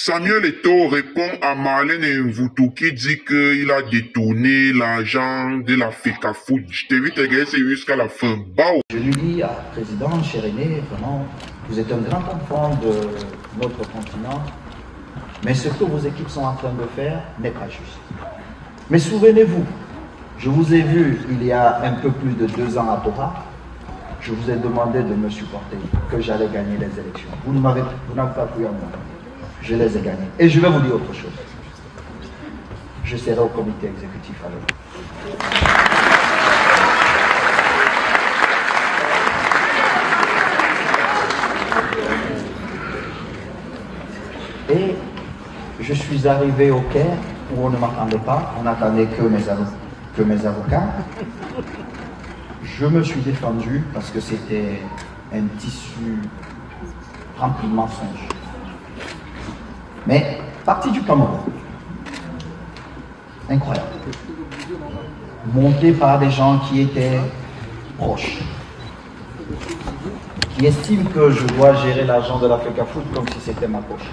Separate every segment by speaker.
Speaker 1: Samuel Eto'o répond à Marlène Mvutu qui dit qu'il a détourné l'argent de la FECAFOOT. Je t'invite à regarder jusqu'à la fin. Bao.
Speaker 2: Je lui dis à Président, cher aîné, vraiment, vous êtes un grand enfant de notre continent, mais ce que vos équipes sont en train de faire n'est pas juste. Mais souvenez-vous, je vous ai vu il y a un peu plus de 2 ans à Doha. Je vous ai demandé de me supporter, que j'allais gagner les élections. Vous n'avez pas cru en moi. Je les ai gagnés. Et je vais vous dire autre chose. Je serai au comité exécutif avec. Et je suis arrivé au Caire où on ne m'attendait pas, on n'attendait que mes avocats. Je me suis défendu parce que c'était un tissu rempli de mensonges. Mais parti du Cameroun, incroyable, monté par des gens qui étaient proches, qui estiment que je dois gérer l'argent de la FECAFOOT comme si c'était ma poche.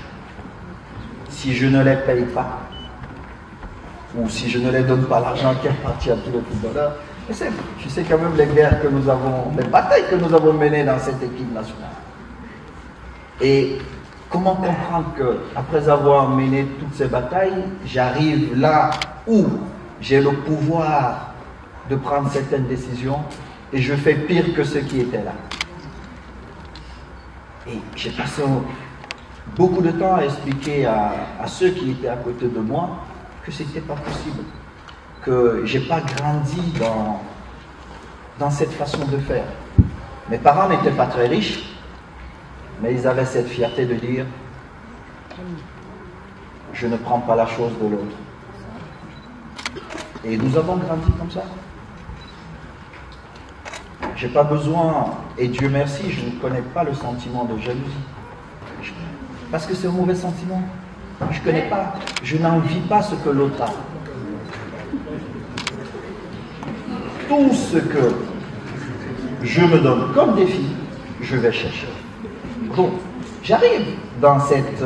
Speaker 2: Si je ne les paye pas, ou si je ne les donne pas l'argent qui appartient à tous les footballeurs, je sais quand même les guerres que nous avons, les batailles que nous avons menées dans cette équipe nationale. Et comment comprendre qu'après avoir mené toutes ces batailles, j'arrive là où j'ai le pouvoir de prendre certaines décisions et je fais pire que ceux qui étaient là. Et j'ai passé beaucoup de temps à expliquer à ceux qui étaient à côté de moi que ce n'était pas possible. Que je n'ai pas grandi dans cette façon de faire. Mes parents n'étaient pas très riches, mais ils avaient cette fierté de dire « Je ne prends pas la chose de l'autre ». Et nous avons grandi comme ça. Je n'ai pas besoin, et Dieu merci, je ne connais pas le sentiment de jalousie. Parce que c'est un mauvais sentiment. Je ne connais pas, je n'envie pas ce que l'autre a. Tout ce que je me donne comme défi, je vais chercher. Donc, j'arrive dans cette...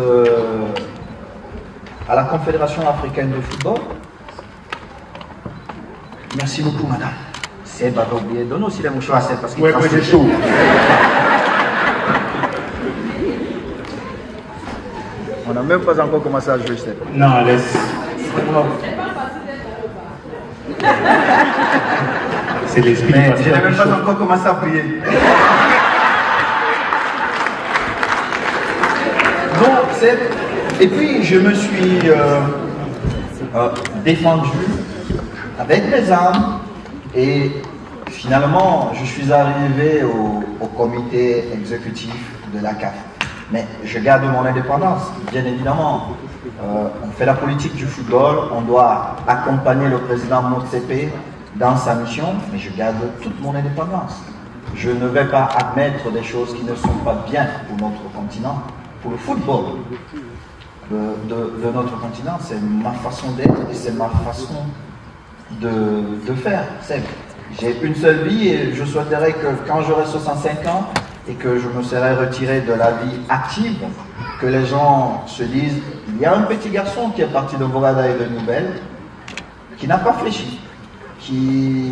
Speaker 2: à la Confédération africaine de football. Merci beaucoup, madame. C'est pas oublié. Donne aussi les mouchoirs à Seb parce qu'il est chaud. On n'a même pas encore commencé à jouer, Seb.
Speaker 3: Non, laisse. C'est l'esprit.
Speaker 2: Mais je n'ai même pas encore commencé à prier. Donc, et puis je me suis défendu avec mes armes et finalement je suis arrivé au comité exécutif de la CAF. Mais je garde mon indépendance, bien évidemment. On fait la politique du football, on doit accompagner le président Motsepe dans sa mission, mais je garde toute mon indépendance. Je ne vais pas admettre des choses qui ne sont pas bien pour notre continent, pour le football de notre continent. C'est ma façon d'être et c'est ma façon de faire. J'ai une seule vie et je souhaiterais que quand j'aurai 65 ans et que je me serai retiré de la vie active, que les gens se disent, il y a un petit garçon qui est parti de Bogada et de Nouvelle, qui n'a pas fléchi, qui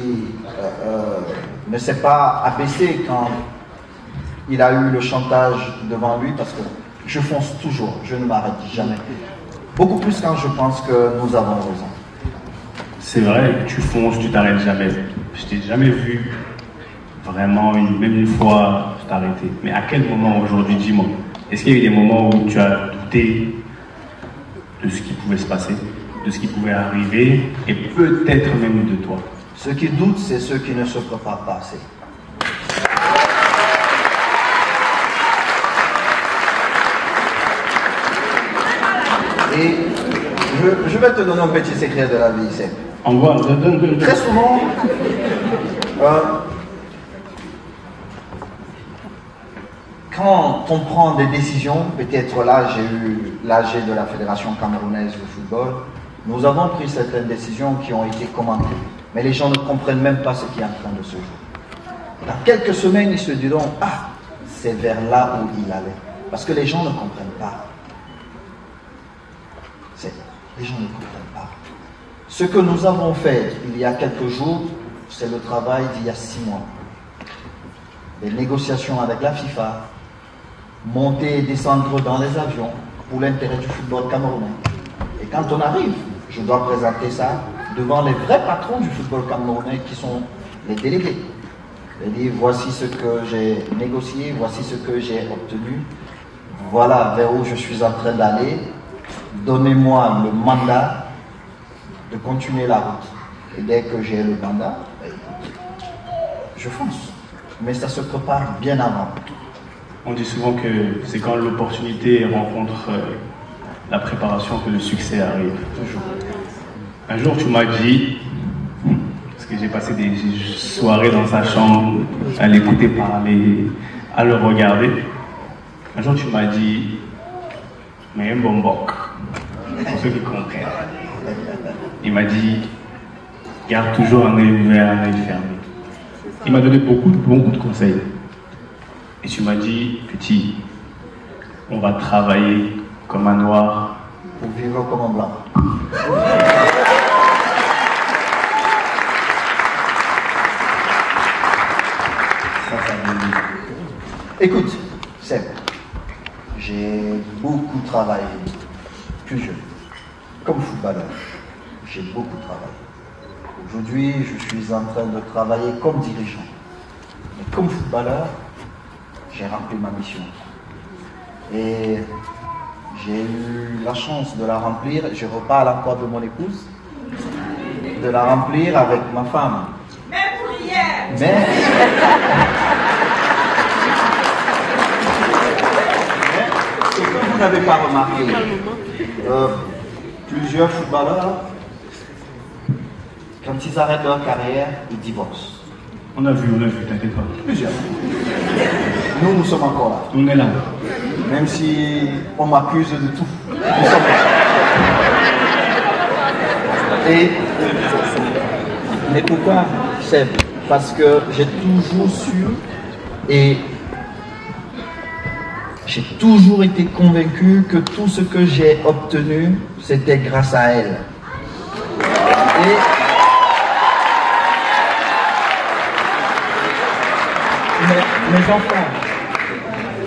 Speaker 2: ne s'est pas abaissé quand il a eu le chantage devant lui, parce que je fonce toujours, je ne m'arrête jamais. Beaucoup plus quand je pense que nous avons raison.
Speaker 3: C'est vrai que tu fonces, tu t'arrêtes jamais. Je t'ai jamais vu vraiment, même une fois, t'arrêter. Mais à quel moment aujourd'hui, dis-moi, est-ce qu'il y a eu des moments où tu as douté de ce qui pouvait se passer, de ce qui pouvait arriver, et peut-être même de toi?
Speaker 2: Ceux qui doutent, c'est ceux qui ne se préparent pas assez. Et je vais te donner un petit secret de la vie, c'est.
Speaker 3: Donne.
Speaker 2: Très souvent, quand on prend des décisions, peut-être là j'ai eu l'AG de la Fédération camerounaise de football, nous avons pris certaines décisions qui ont été commentées. Mais les gens ne comprennent même pas ce qui est en train de se jouer. Dans quelques semaines, ils se diront, ah, c'est vers là où il allait. Parce que les gens ne comprennent pas. Les gens ne comprennent pas. Ce que nous avons fait il y a quelques jours, c'est le travail d'il y a 6 mois. Les négociations avec la FIFA, monter et descendre dans les avions pour l'intérêt du football camerounais. Et quand on arrive, je dois présenter ça devant les vrais patrons du football camerounais qui sont les délégués. Je dis, voici ce que j'ai négocié, voici ce que j'ai obtenu, voilà vers où je suis en train d'aller, donnez-moi le mandat de continuer la route. Et dès que j'ai le mandat, je fonce. Mais ça se prépare bien avant.
Speaker 3: On dit souvent que c'est quand l'opportunité rencontre la préparation que le succès arrive.
Speaker 2: Toujours.
Speaker 3: Un jour, tu m'as dit, parce que j'ai passé des soirées dans sa chambre, à l'écouter parler, à le regarder. Un jour, tu m'as dit, mais un bon boc, pour ceux qui comprennent. Il m'a dit, garde toujours un œil ouvert, un œil fermé. Il m'a donné beaucoup de conseils. Et tu m'as dit, petit, on va travailler comme un noir.
Speaker 2: Pour vivre comme un blanc. Écoute, Seb, j'ai beaucoup travaillé, plus jeune, comme footballeur. J'ai beaucoup travaillé. Aujourd'hui, je suis en train de travailler comme dirigeant. Mais comme footballeur, j'ai rempli ma mission. Et j'ai eu la chance de la remplir. Je repars à l'emploi de mon épouse, de la remplir avec ma femme.
Speaker 4: Même pour hier.
Speaker 2: Mais ce que vous n'avez pas remarqué, plusieurs footballeurs, quand ils arrêtent leur carrière, ils divorcent.
Speaker 3: On a vu, t'inquiète pas.
Speaker 2: Plusieurs. Nous, nous sommes encore là.
Speaker 3: On est là.
Speaker 2: Même si on m'accuse de tout. Nous sommes là. Mais pourquoi, Seb? Parce que j'ai toujours su et j'ai toujours été convaincu que tout ce que j'ai obtenu, c'était grâce à elle. Et mes enfants,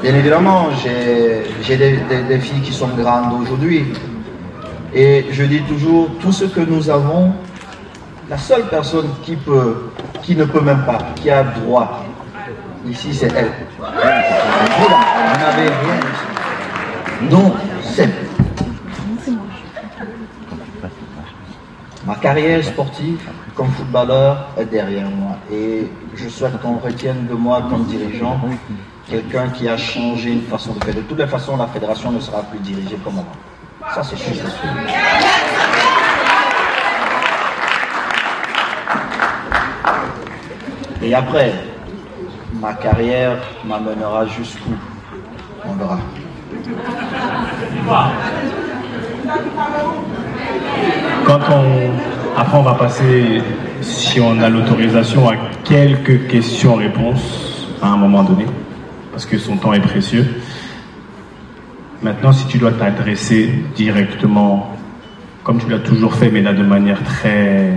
Speaker 2: bien évidemment, j'ai des filles qui sont grandes aujourd'hui. Et je dis toujours, tout ce que nous avons, la seule personne qui ne peut même pas, qui a droit, ici, c'est elle. Vous n'avez rien ici. Donc, c'est ma carrière sportive comme footballeur est derrière moi. Et je souhaite qu'on retienne de moi comme dirigeant quelqu'un qui a changé une façon de faire. De toutes les façons, la fédération ne sera plus dirigée comme avant. Ça, c'est sûr, c'est sûr. Et après, ma carrière m'amènera jusqu'où? On verra.
Speaker 3: Après, on va passer, si on a l'autorisation, à quelques questions-réponses à un moment donné, parce que son temps est précieux. Maintenant, si tu dois t'adresser directement, comme tu l'as toujours fait, mais là de manière très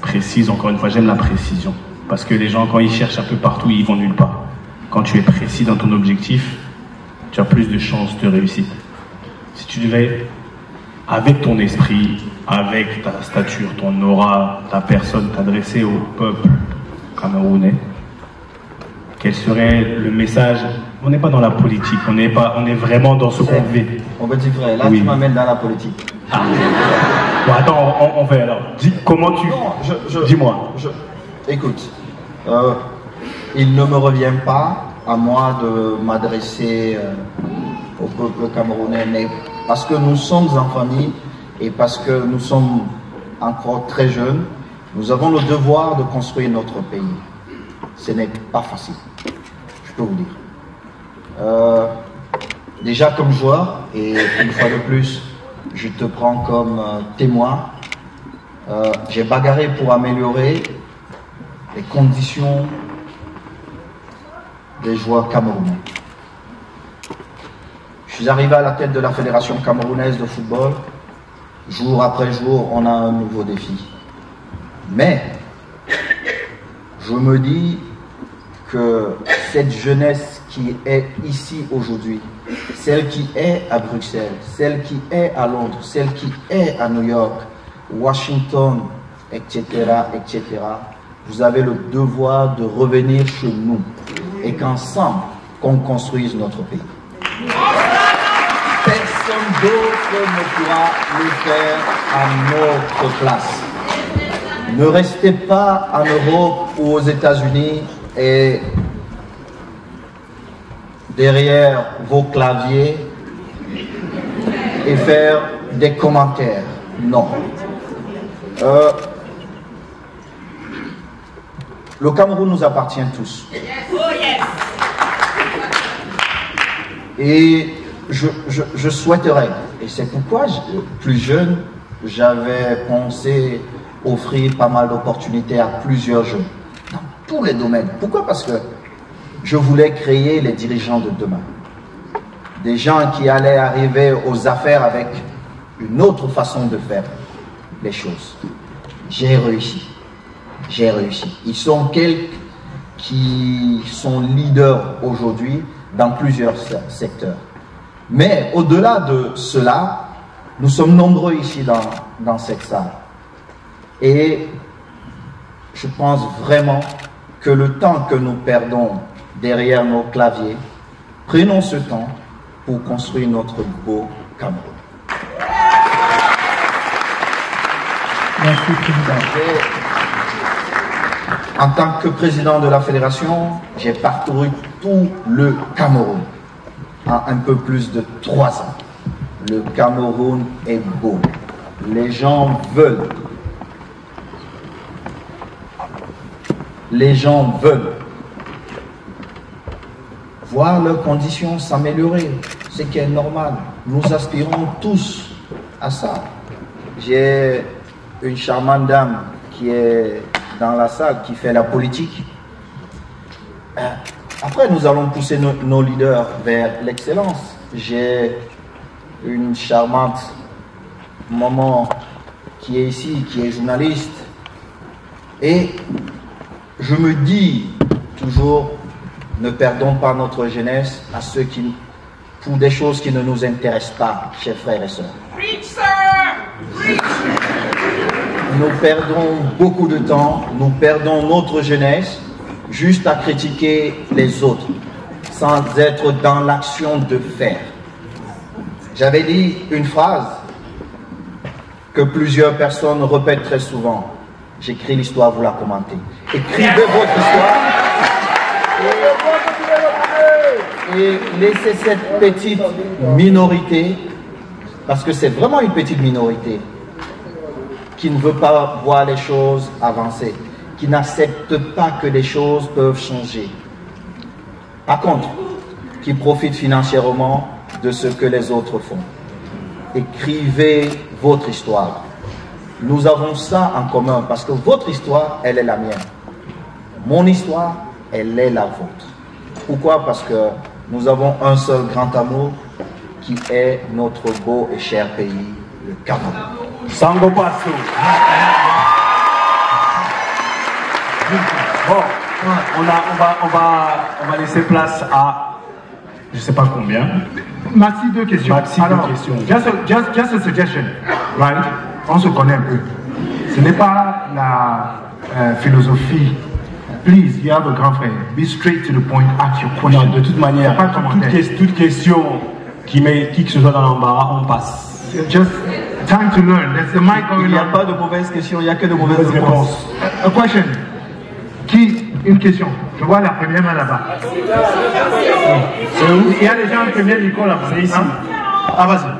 Speaker 3: précise, encore une fois, j'aime la précision. Parce que les gens, quand ils cherchent un peu partout, ils vont nulle part. Quand tu es précis dans ton objectif, tu as plus de chances de réussite. Si tu devais, avec ton esprit, avec ta stature, ton aura, ta personne, t'adresser au peuple camerounais, quel serait le message? On n'est pas dans la politique, on est vraiment dans ce qu'on vit.
Speaker 2: On va dire vrai, là
Speaker 3: Oui.
Speaker 2: tu m'amènes dans la politique.
Speaker 3: Ah. Bon, attends, on fait alors. Comment tu...
Speaker 2: Non,
Speaker 3: Dis-moi.
Speaker 2: Écoute, il ne me revient pas à moi de m'adresser au peuple camerounais, mais parce que nous sommes en famille et parce que nous sommes encore très jeunes, nous avons le devoir de construire notre pays. Ce n'est pas facile, je peux vous dire. Déjà comme joueur, et une fois de plus, je te prends comme témoin, j'ai bagarré pour améliorer les conditions des joueurs camerounais. Je suis arrivé à la tête de la Fédération camerounaise de football jour après jour, on a un nouveau défi. Mais, je me dis que cette jeunesse qui est ici aujourd'hui, celle qui est à Bruxelles, celle qui est à Londres, celle qui est à New York, Washington, etc., etc., vous avez le devoir de revenir chez nous et qu'ensemble, qu'on construise notre pays. Personne d'autre ne pourra le faire à notre place. Ne restez pas en Europe ou aux États-Unis et derrière vos claviers et faire des commentaires. Non. Le Cameroun nous appartient tous. Et je souhaiterais, et c'est pourquoi, plus jeune, j'avais pensé offrir pas mal d'opportunités à plusieurs jeunes, dans tous les domaines. Pourquoi? Parce que je voulais créer les dirigeants de demain. Des gens qui allaient arriver aux affaires avec une autre façon de faire les choses. J'ai réussi. J'ai réussi. Ils sont quelques qui sont leaders aujourd'hui dans plusieurs secteurs. Mais au-delà de cela, nous sommes nombreux ici dans cette salle. Et je pense vraiment que le temps que nous perdons derrière nos claviers, prenons ce temps pour construire notre beau Cameroun.
Speaker 4: Merci, Président.
Speaker 2: En tant que président de la fédération, j'ai parcouru tout le Cameroun en un peu plus de 3 ans. Le Cameroun est beau. Les gens veulent. Les gens veulent voir leurs conditions s'améliorer, ce qui est normal. Nous aspirons tous à ça. J'ai une charmante dame qui est dans la salle, qui fait la politique. Après, nous allons pousser nos leaders vers l'excellence. J'ai une charmante maman qui est ici, qui est journaliste. Et je me dis toujours, ne perdons pas notre jeunesse à ceux qui, pour des choses qui ne nous intéressent pas, chers frères et sœurs. Nous perdons beaucoup de temps, nous perdons notre jeunesse juste à critiquer les autres, sans être dans l'action de faire. J'avais dit une phrase que plusieurs personnes répètent très souvent. J'écris l'histoire, vous la commentez. Écrivez votre histoire et laissez cette petite minorité, parce que c'est vraiment une petite minorité, qui ne veut pas voir les choses avancer, qui n'accepte pas que les choses peuvent changer. Par contre, qui profite financièrement de ce que les autres font. Écrivez votre histoire. Nous avons ça en commun, parce que votre histoire, elle est la mienne. Mon histoire, elle est la vôtre. Pourquoi? Parce que nous avons un seul grand amour, qui est notre beau et cher pays, le Cameroun.
Speaker 3: Sango Passo. Bon, on va laisser place à, je sais pas combien.
Speaker 4: Maxi, 2 questions.
Speaker 3: Maxi,
Speaker 4: alors,
Speaker 3: 2 questions.
Speaker 4: Just a suggestion, right? On se connaît un peu. Ce n'est pas la philosophie. Please, you have a grand frère. Be straight to the point, ask your question.
Speaker 3: Non, de toute manière,
Speaker 4: pas
Speaker 3: toute question qui met qui que ce soit dans l'embarras, on passe.
Speaker 4: Just time to learn. There's the mic going on.
Speaker 2: Il n'y a pas de mauvaises questions, il n'y a que de mauvaises réponses.
Speaker 4: A question. Qui? Une question. Je vois la première main là-bas. C'est où? Il y a déjà un premier micro là-bas. C'est ici. Ah, vas-y.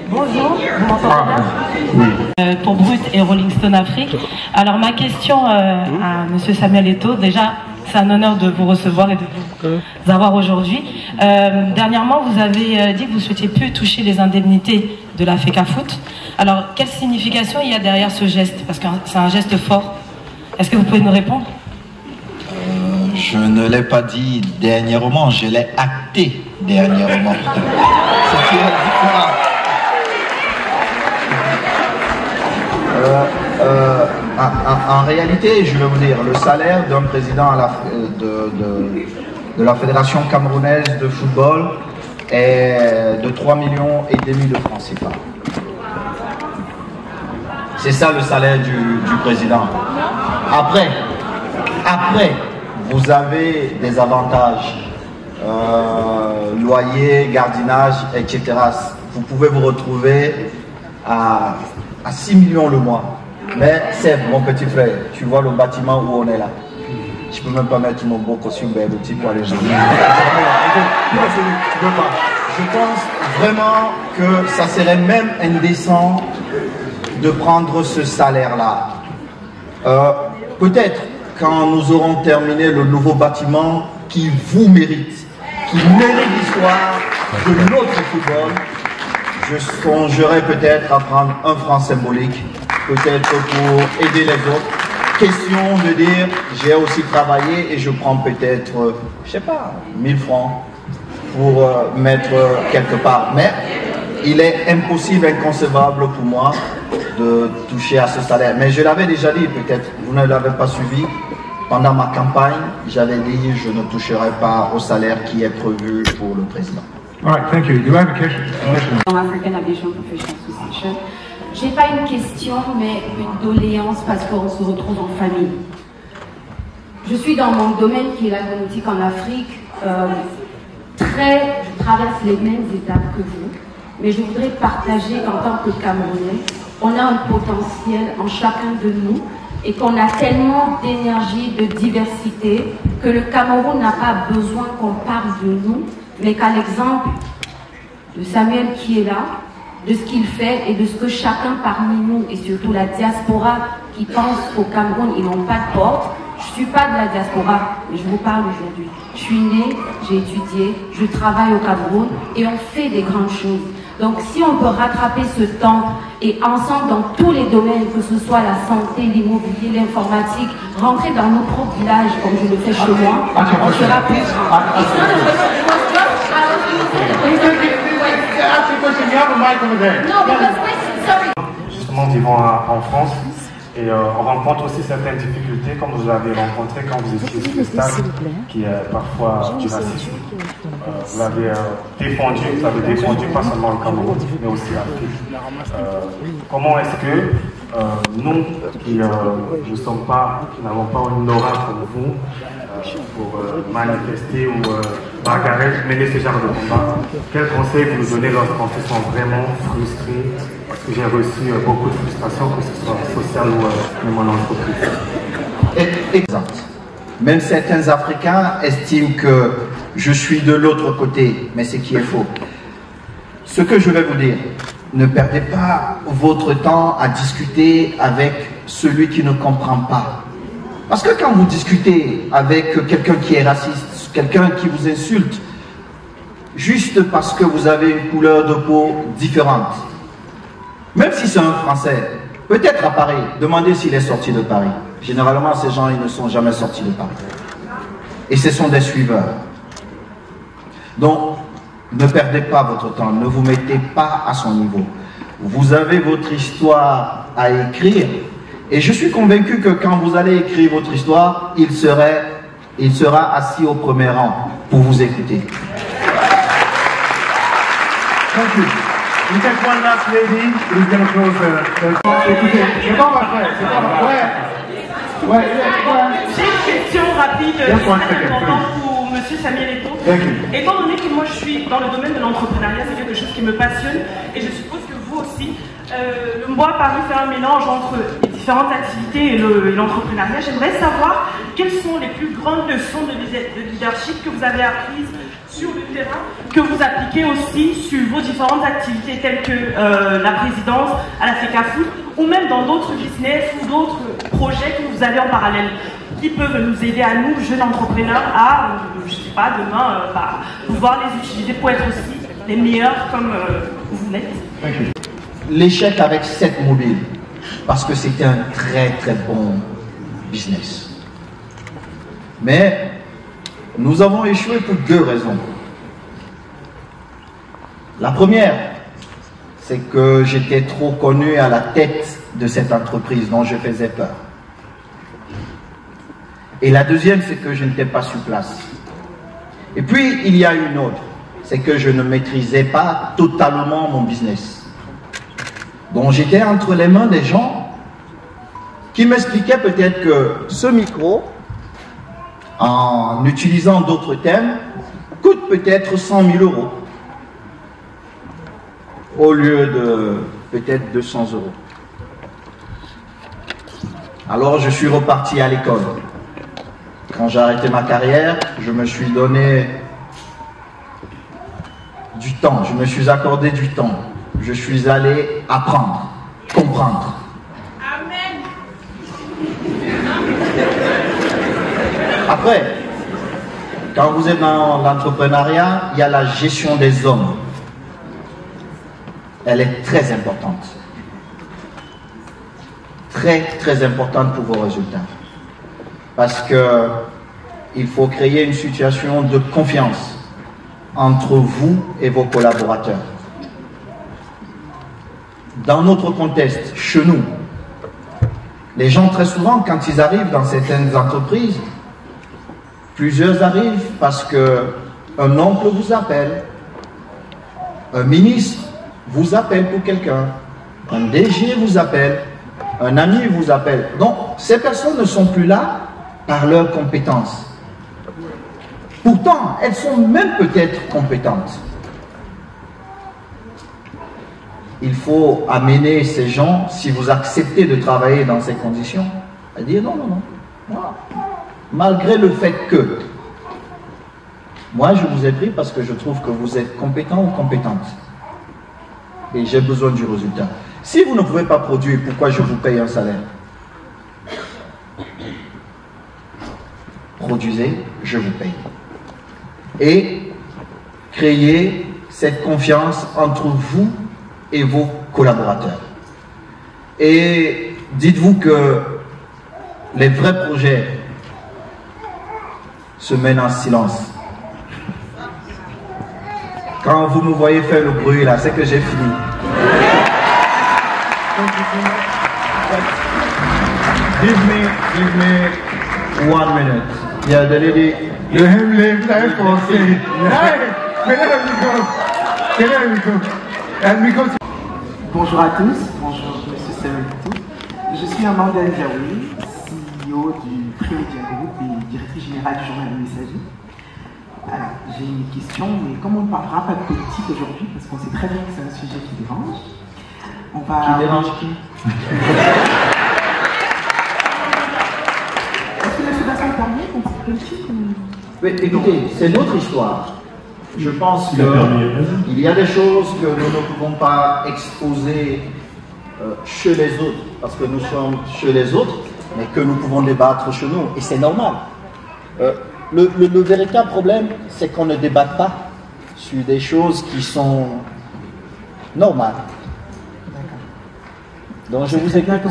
Speaker 5: Bonjour, vous m'entendez? Pour Brut et Rolling Stone Afrique. Alors ma question à Monsieur Samuel Eto'o, déjà c'est un honneur de vous recevoir et de vous avoir aujourd'hui. Dernièrement vous avez dit que vous ne souhaitiez plus toucher les indemnités de la FECAFOOT. Alors quelle signification il y a derrière ce geste? Parce que c'est un geste fort. Est-ce que vous pouvez nous répondre?
Speaker 2: Je ne l'ai pas dit dernièrement, je l'ai acté dernièrement. C'est différent. En réalité, je vais vous dire, le salaire d'un président de la Fédération camerounaise de football est de 3,5 millions de francs CFA. C'est ça le salaire du président. Après, vous avez des avantages, loyer, gardiennage, etc. Vous pouvez vous retrouver à 6 millions le mois. Mais c'est mon petit frère, tu vois le bâtiment où on est là. Je peux même pas mettre mon beau costume petit pour aller jouer. Je pense vraiment que ça serait même indécent de prendre ce salaire-là. Peut-être quand nous aurons terminé le nouveau bâtiment qui vous mérite, qui mérite l'histoire de notre football, je songerai peut-être à prendre un franc symbolique, peut-être pour aider les autres. Question de dire, j'ai aussi travaillé et je prends peut-être, je sais pas, 1000 francs pour mettre quelque part. Mais il est impossible, inconcevable pour moi de toucher à ce salaire. Mais je l'avais déjà dit, peut-être vous ne l'avez pas suivi. Pendant ma campagne, j'avais dit je ne toucherai pas au salaire qui est prévu pour le président.
Speaker 4: All right, thank you. Do you have a question?
Speaker 6: African Aviation Professional Association. J'ai pas une question, mais une doléance parce qu'on se retrouve en famille. Je suis dans mon domaine qui est l'aéronautique en Afrique. Je traverse les mêmes étapes que vous, mais je voudrais partager qu'en tant que Camerounais, on a un potentiel en chacun de nous et qu'on a tellement d'énergie, de diversité, que le Cameroun n'a pas besoin qu'on parle de nous, mais qu'à l'exemple de Samuel qui est là, de ce qu'il fait et de ce que chacun parmi nous, et surtout la diaspora qui pense qu'au Cameroun, ils n'ont pas de porte. Je ne suis pas de la diaspora, mais je vous parle aujourd'hui. Je suis née, j'ai étudié, je travaille au Cameroun et on fait des grandes choses. Donc si on peut rattraper ce temps et ensemble dans tous les domaines, que ce soit la santé, l'immobilier, l'informatique, rentrer dans nos propres villages comme je le fais chez moi, on sera plus grand.
Speaker 7: Justement, vivant en France, et on rencontre aussi certaines difficultés, comme vous l'avez rencontré quand vous étiez sur le stade, qui est parfois du racisme. Vous l'avez défendu pas seulement le Cameroun, mais aussi l'Afrique. Comment est-ce que nous, qui n'avons pas une aura comme vous, pour manifester ou bagarrer, mener ce genre de combat, quel conseil vous nous donnez lorsqu'on se sent vraiment frustré? Parce que j'ai reçu beaucoup de frustration, que ce soit sociale ou même en entreprise.
Speaker 2: Exact. Même certains Africains estiment que je suis de l'autre côté, mais c'est qui est faux. Ce que je vais vous dire, ne perdez pas votre temps à discuter avec celui qui ne comprend pas. Parce que quand vous discutez avec quelqu'un qui est raciste, quelqu'un qui vous insulte, juste parce que vous avez une couleur de peau différente, même si c'est un Français, peut-être à Paris, demandez s'il est sorti de Paris. Généralement, ces gens, ils ne sont jamais sortis de Paris. Et ce sont des suiveurs. Donc, ne perdez pas votre temps, ne vous mettez pas à son niveau. Vous avez votre histoire à écrire. Et je suis convaincu que quand vous allez écrire votre histoire, il sera assis au premier rang pour vous écouter.
Speaker 4: Thank you. We take one last lady who's going to close écoutez, c'est pas vrai, c'est pas vrai. Ouais.
Speaker 5: J'ai une question rapide, très importante pour M. Samuel Eto'o. Étant donné que moi je suis dans le domaine de l'entrepreneuriat, c'est quelque chose qui me passionne et je suppose que vous aussi. Le Mboa Paris fait un mélange entre les différentes activités et l'entrepreneuriat. J'aimerais savoir quelles sont les plus grandes leçons de leadership que vous avez apprises sur le terrain, que vous appliquez aussi sur vos différentes activités telles que la présidence à la FECAFOOT ou même dans d'autres business ou d'autres projets que vous avez en parallèle qui peuvent nous aider à nous, jeunes entrepreneurs, à, je ne sais pas, demain, pouvoir les utiliser pour être aussi les meilleurs comme vous l'êtes.
Speaker 2: L'échec avec 7 mobiles, parce que c'était un très très bon business. Mais nous avons échoué pour 2 raisons. La première, c'est que j'étais trop connu à la tête de cette entreprise dont je faisais peur. Et la deuxième, c'est que je n'étais pas sur place. Et puis, il y a une autre, c'est que je ne maîtrisais pas totalement mon business. Donc, j'étais entre les mains des gens qui m'expliquaient peut-être que ce micro, en utilisant d'autres thèmes, coûte peut-être 100 000 € au lieu de peut-être 200 €. Alors je suis reparti à l'école. Quand j'ai arrêté ma carrière, je me suis donné du temps, je me suis accordé du temps. Je suis allé apprendre, comprendre.
Speaker 6: Amen.
Speaker 2: Après, quand vous êtes dans l'entrepreneuriat, il y a la gestion des hommes. Elle est très importante. Très, très importante pour vos résultats. Parce que il faut créer une situation de confiance entre vous et vos collaborateurs. Dans notre contexte, chez nous, les gens très souvent, quand ils arrivent dans certaines entreprises, plusieurs arrivent parce que un oncle vous appelle, un ministre vous appelle pour quelqu'un, un DG vous appelle, un ami vous appelle. Donc, ces personnes ne sont plus là par leurs compétences. Pourtant, elles sont même peut-être compétentes. Il faut amener ces gens, si vous acceptez de travailler dans ces conditions, à dire non, non, non. Voilà. Malgré le fait que, moi je vous ai pris parce que je trouve que vous êtes compétent ou compétente. Et j'ai besoin du résultat. Si vous ne pouvez pas produire, pourquoi je vous paye un salaire? Produisez, je vous paye. Et créez cette confiance entre vous et vos collaborateurs. Et dites-vous que les vrais projets se mènent en silence. Quand vous me voyez faire le bruit là, c'est que j'ai fini. Give me 1 minute. Yeah, the lady.
Speaker 4: Let him live life for free. Hey, there we go. There we go. And we go to...
Speaker 8: Bonjour à tous, bonjour Monsieur Samuel. Je suis Amanda Ndiaoui, CEO du Prémédia Group et directrice générale du journal Le Messager. Alors, j'ai une question, mais comme on ne parlera pas de politique aujourd'hui, parce qu'on sait très bien que c'est un sujet qui dérange, on va...
Speaker 2: Qui dérange qui?
Speaker 8: Est-ce que la fédération permet qu'on parle politique ou...
Speaker 2: Oui, écoutez, c'est notre histoire. Je pense qu'il y a des choses que nous ne pouvons pas exposer chez les autres, parce que nous sommes chez les autres, mais que nous pouvons débattre chez nous, et c'est normal. Le véritable problème, c'est qu'on ne débatte pas sur des choses qui sont normales. Donc je vous écoute,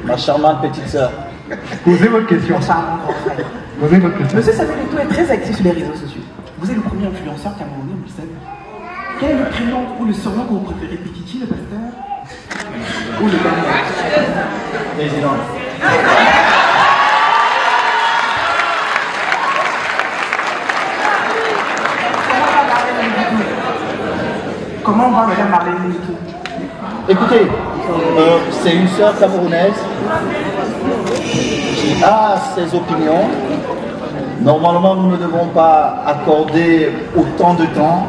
Speaker 2: ma charmante petite sœur.
Speaker 4: Posez votre question. Posez votre question.
Speaker 8: Monsieur Samuel Eto'o est très actif sur les réseaux sociaux. Vous êtes le premier influenceur camerounais, vous le savez. Quel est le prénom ou le surnom que vous préférez, Pikiti, le pasteur, ou le dernier?
Speaker 2: Président.
Speaker 8: Comment on va Madame Marlène Moutou?
Speaker 2: Écoutez, c'est une sœur camerounaise qui a ses opinions. Normalement, nous ne devons pas accorder autant de temps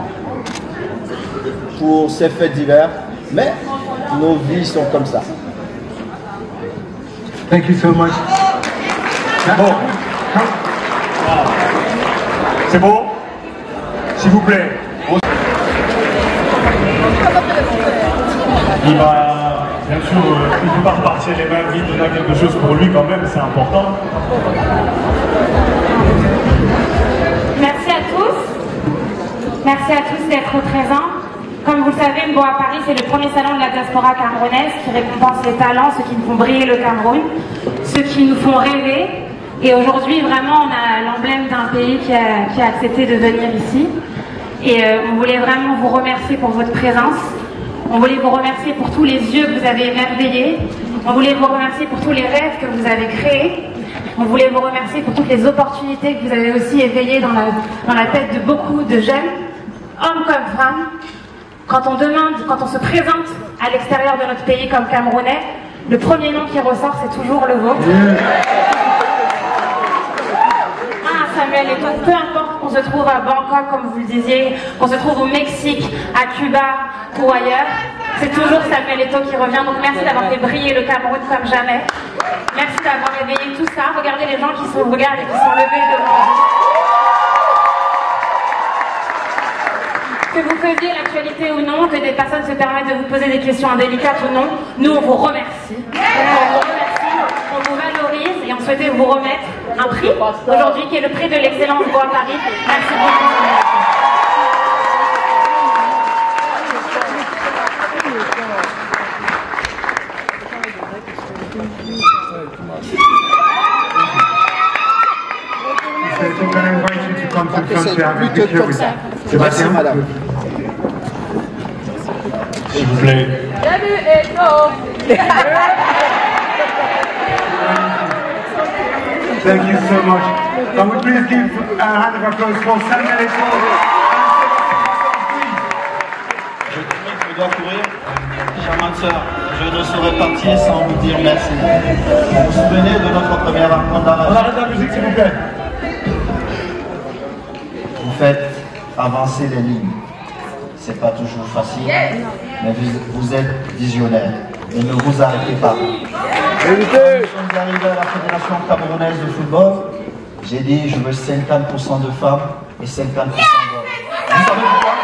Speaker 2: pour ces faits divers, mais nos vies sont comme ça.
Speaker 4: Thank you so much.
Speaker 9: Bon. C'est bon? S'il vous plaît. Il va, bien sûr, il ne peut pas repartir les mains vides, donner quelque chose pour lui quand même, c'est important.
Speaker 10: Merci à tous. Merci à tous d'être présents. Comme vous le savez, Mboa Paris, c'est le premier salon de la diaspora camerounaise qui récompense les talents, ceux qui nous font briller le Cameroun, ceux qui nous font rêver. Et aujourd'hui, vraiment, on a l'emblème d'un pays qui a accepté de venir ici. Et on voulait vraiment vous remercier pour votre présence. On voulait vous remercier pour tous les yeux que vous avez émerveillés. On voulait vous remercier pour tous les rêves que vous avez créés. On voulait vous remercier pour toutes les opportunités que vous avez aussi éveillées dans la tête de beaucoup de jeunes, hommes comme femmes. Quand on se présente à l'extérieur de notre pays comme Camerounais, le premier nom qui ressort, c'est toujours le vôtre. Samuel Eto'o, peu importe qu'on se trouve à Bangkok, comme vous le disiez, qu'on se trouve au Mexique, à Cuba ou ailleurs, c'est toujours Samuel Eto'o qui revient. Donc merci d'avoir fait briller le Cameroun comme jamais. Merci d'avoir réveillé tout ça. Regardez les gens qui sont levés devant vous. Que vous faisiez l'actualité ou non, que des personnes se permettent de vous poser des questions indélicates ou non, nous on vous remercie. On vous remercie, on vous valorise et on souhaitait vous remettre un prix aujourd'hui qui est le prix de l'excellence Bois Paris. Merci beaucoup.
Speaker 4: Merci, madame.
Speaker 3: S'il vous plaît.
Speaker 4: Thank you so much. Can we please give a hand of applause for Samuel Eto'o?
Speaker 2: Je dois courir. Charmante sœur, je ne saurais partir sans vous dire merci. Vous vous souvenez de notre première rencontre dans la...
Speaker 4: On arrête la musique, s'il vous plaît.
Speaker 2: Vous faites avancer les lignes. C'est pas toujours facile, mais vous êtes visionnaire. Et ne vous arrêtez pas. Quand nous sommes arrivés à la Fédération camerounaise de football, j'ai dit je veux 50% de femmes et 50% d'hommes. Vous savez pourquoi?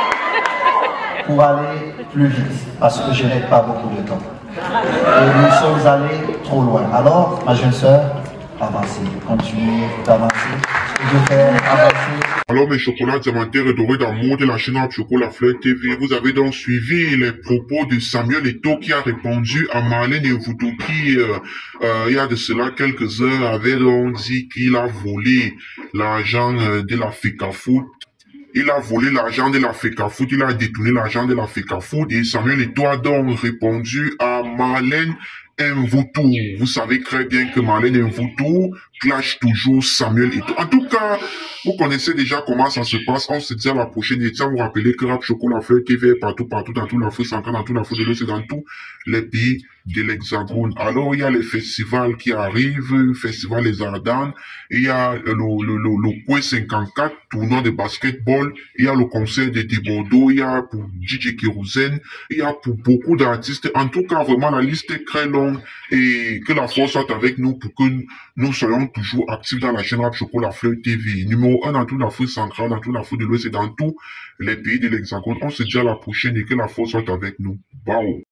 Speaker 2: Pour aller plus vite, parce que je n'ai pas beaucoup de temps. Et nous sommes allés trop loin. Alors, ma jeune sœur, avancez, continuez d'avancer, de faire avancer.
Speaker 1: Alors mes chocolats diamantaires et dorés d'amour de la chaîne Rap Chocolat Fleur TV, vous avez donc suivi les propos de Samuel Eto'o qui a répondu à Marlène Mvuto qui, il y a de cela quelques heures, avait donc dit qu'il a volé l'argent de la FECAFOOT. Il a volé l'argent de la FECAFOOT, il a détourné l'argent de la FECAFOOT et Samuel Eto'o a donc répondu à Marlène Mvuto. Vous savez très bien que Marlène Mvuto clash toujours Samuel Eto'o. En tout cas, vous connaissez déjà comment ça se passe. On se dit à la prochaine édition. Vous rappelez que Rap Chocolat Fleur TV est partout, dans toute l'Afrique centrale, dans toute l'Afrique de l'Ouest et dans tous les pays de l'Hexagone. Alors, il y a les festivals qui arrivent, le festival Les Ardanes, il y a le Koué 54, tournoi de basketball, il y a le concert de Bordeaux, il y a pour DJ Kérosène, il y a pour beaucoup d'artistes. En tout cas, vraiment, la liste est très longue et que la force soit avec nous pour que nous soyons toujours actifs dans la chaîne Rap Chocolat Fleur TV. Numéro 1 dans toute l'Afrique centrale, dans toute l'Afrique de l'Ouest et dans tous les pays de l'Hexagone. On se dit à la prochaine et que la force soit avec nous. Bao.